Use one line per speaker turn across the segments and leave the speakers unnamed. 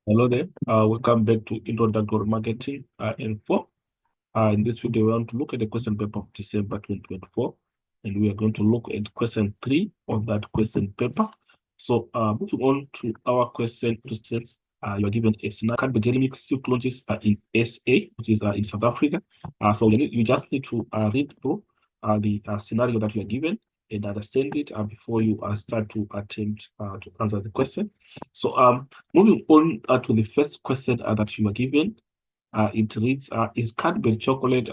Hello there. Welcome back to Introductory Marketing Info. In this video, we want to look at the question paper of December 2024, and we are going to look at question 3 of that question paper. So, moving on to our question to says, you are given a scenario. Cadbury Dairy Milk Silk launches in SA, which is in South Africa. So you just need to read through the scenario that you are given and understand it before you start to attempt to answer the question. So, moving on to the first question that you are given, it reads, is Cadbury chocolate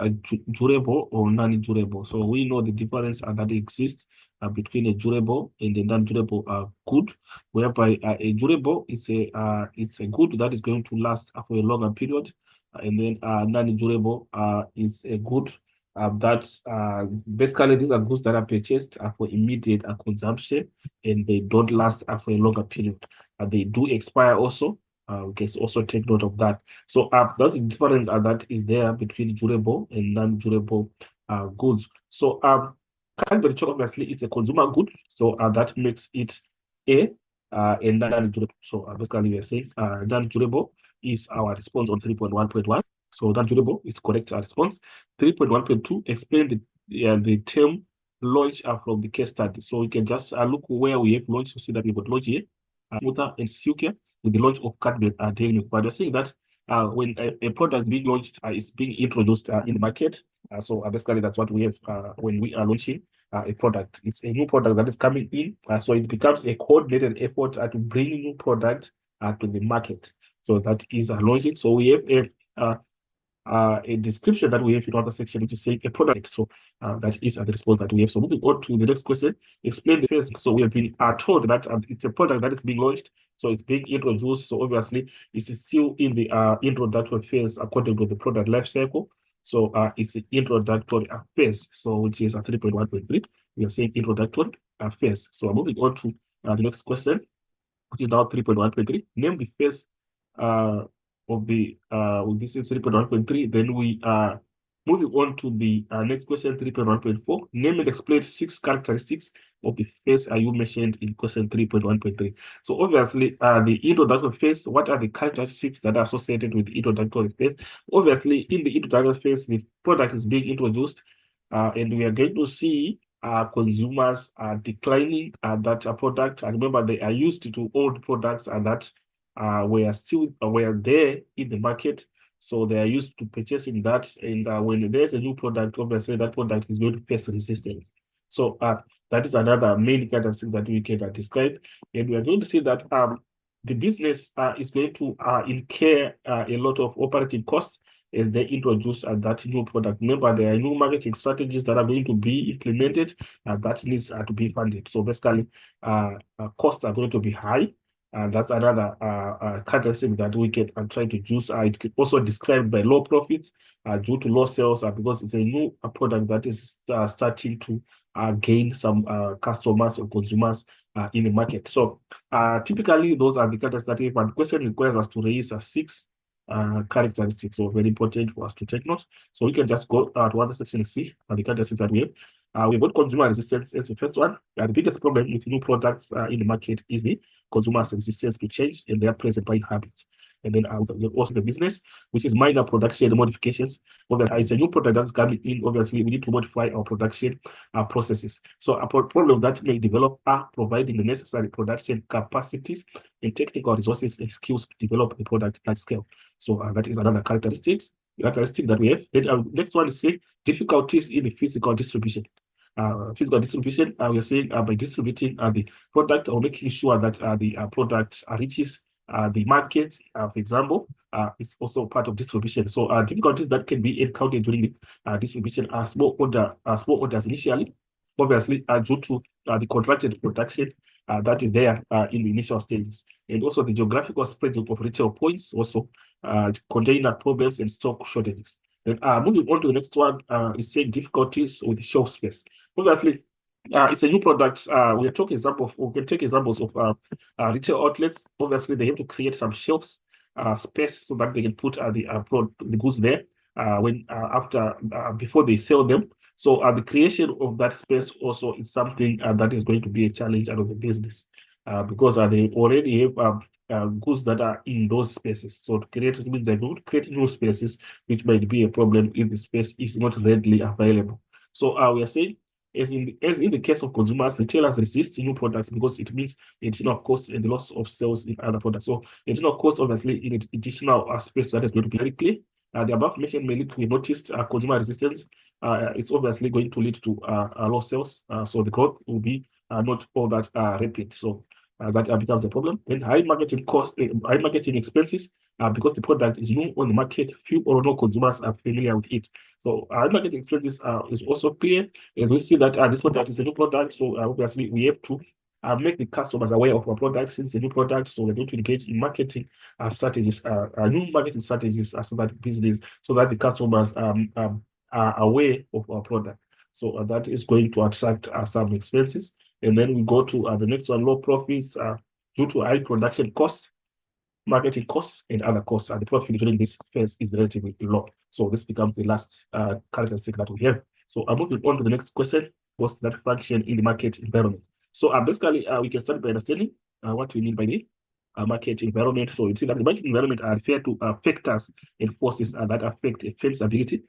durable or non-durable? So we know the difference that exists between a durable and a non-durable good, whereby a durable is it's a good that is going to last for a longer period, and then non-durable is a good that basically these are goods that are purchased for immediate consumption, and they don't last for a longer period. They do expire also. We can also take note of that. So that's the difference that is there between durable and non-durable goods. So Cadbury chocolate obviously is a consumer good, so that makes it a non-durable. So basically we are saying non-durable is our response on 3.1.1. So non-durable is correct response. 3.1.2 explain the term launch from the case study. So we can just look where we have launch. You see that we got launch here, smoother and silkier with the launch of Cadbury Dairy Milk. But they're saying that when a product being launched is being introduced in the market. So basically, that's what we have when we are launching a product. It's a new product that is coming in. So it becomes a coordinated effort to bring new product to the market. So that is launching. So we have a description that we have in other section, which is saying a product. So that is the response that we have. So moving on to the next question, explain the phase. So we have been told that it's a product that is being launched. So it's being introduced. So obviously, it is still in the introductory phase according to the product life cycle. So it's the introductory phase. So which is 3.1.3. We are saying introductory phase. So moving on to the next question, which is now 3.1.3. Name the phase of the this is 3.1.3. Then we are moving on to the next question, 3.1.4. Name and explain 6 characteristics of the phase you mentioned in question 3.1.3. So obviously, the introductory phase, what are the characteristics that are associated with the introductory phase? Obviously, in the introductory phase, the product is being introduced, and we are going to see consumers are declining that product. And remember, they are used to old products and that were there in the market. So they are used to purchasing that. And when there's a new product, obviously that product is going to face resistance. So that is another main characteristic that we can describe. And we are going to see that the business is going to incur a lot of operating costs as they introduce that new product. Remember, there are new marketing strategies that are going to be implemented that needs to be funded. So basically, costs are going to be high. That's another characteristic that we can try to use. It could also described by low profits due to low sales because it's a new product that is starting to gain some customers or consumers in the market. So typically, those are the characteristics that we have. But the question requires us to raise 6 characteristics. So very important for us to take note. So we can just go to other section and see the characteristics that we have. We've got consumer resistance as the first one. The biggest problem with new products in the market is the consumers' resistance to change and their present buying habits. And then also the business, which is minor production modifications. Obviously, it's a new product that's coming in. Obviously, we need to modify our production processes. So a problem that may develop are providing the necessary production capacities and technical resources and skills to develop a product at scale. So that is another characteristic that we have. Then next one is say difficulties in the physical distribution. We are saying by distributing the product or making sure that the product reaches the market, for example, is also part of distribution. So difficulties that can be encountered during the distribution are small orders initially, obviously due to the contracted production that is there in the initial stages, and also the geographical spread of retail points, also container problems and stock shortages. Then moving on to the next one, is saying difficulties with shelf space. Obviously, it's a new product. We are talking we can take examples of retail outlets. Obviously, they have to create some shelves space so that they can put the goods there before they sell them. So the creation of that space also is something that is going to be a challenge out of the business because they already have goods that are in those spaces. So to create it means they don't create new spaces, which might be a problem if the space is not readily available. So we are saying, as in the case of consumers, retailers resist new products because it means additional costs and the loss of sales in other products. So additional costs, obviously, in additional space that is going to be very clear. The above mentioned may lead to a noticed consumer resistance. It's obviously going to lead to lost sales. So the growth will be not all that rapid. So that becomes a problem. And high marketing costs, high marketing expenses, because the product is new on the market, few or no consumers are familiar with it. So high marketing expenses is also clear as we see that this product is a new product. So obviously we have to make the customers aware of our product since it's a new product. So we're going to engage in marketing strategies, new marketing strategies, so that business, so that the customers are aware of our product. So that is going to attract some expenses. And then we go to the next one, low profits due to high production costs, marketing costs, and other costs. And the profit during this phase is relatively low. So this becomes the last characteristic that we have. So I'm moving on to the next question. What's that function in the market environment? So basically, we can start by understanding what we mean by the market environment. So you see that the market environment are referred to factors and forces that affect a firm's ability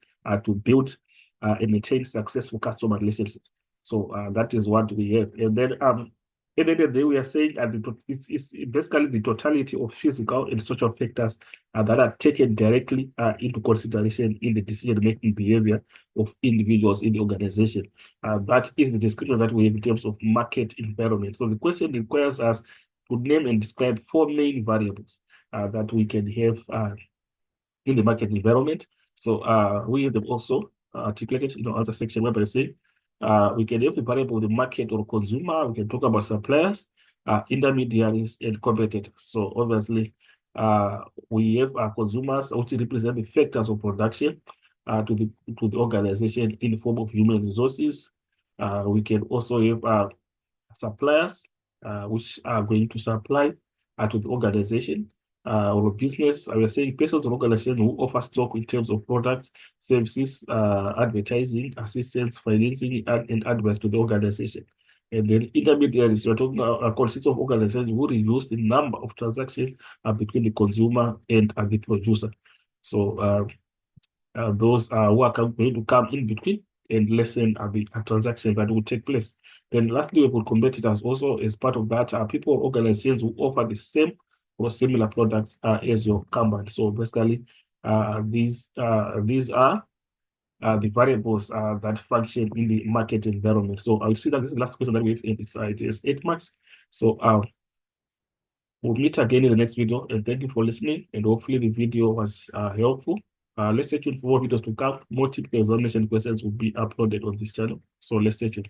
to build and maintain successful customer relationships. So that is what we have. And then at the end of the day, we are saying it's basically the totality of physical and social factors that are taken directly into consideration in the decision-making behavior of individuals in the organization. That is the description that we have in terms of market environment. So the question requires us to name and describe four main variables that we can have in the market environment. So we have them also articulated in the answer section where I say we can have the variable of the market or consumer. We can talk about suppliers, intermediaries, and competitors. So obviously, we have consumers which represent the factors of production to the organization in the form of human resources. We can also have suppliers which are going to supply to the organization or business. We are saying persons or organization who offer stock in terms of products, services, advertising, assistance, financing, and advice to the organization. And then intermediaries, we're talking consists of organizations who reduce the number of transactions between the consumer and the producer. So those who are going to come in between and lessen the transaction that will take place. Then lastly, we put competitors also as part of that. People or organizations who offer the same or similar products as your company. So basically, these are the variables that function in the market environment. So I would say that this is the last question that we have inside is 8 marks. So we'll meet again in the next video, and thank you for listening. And hopefully the video was helpful. Let's stay tuned for more videos to come. More typical examination questions will be uploaded on this channel. So let's stay tuned.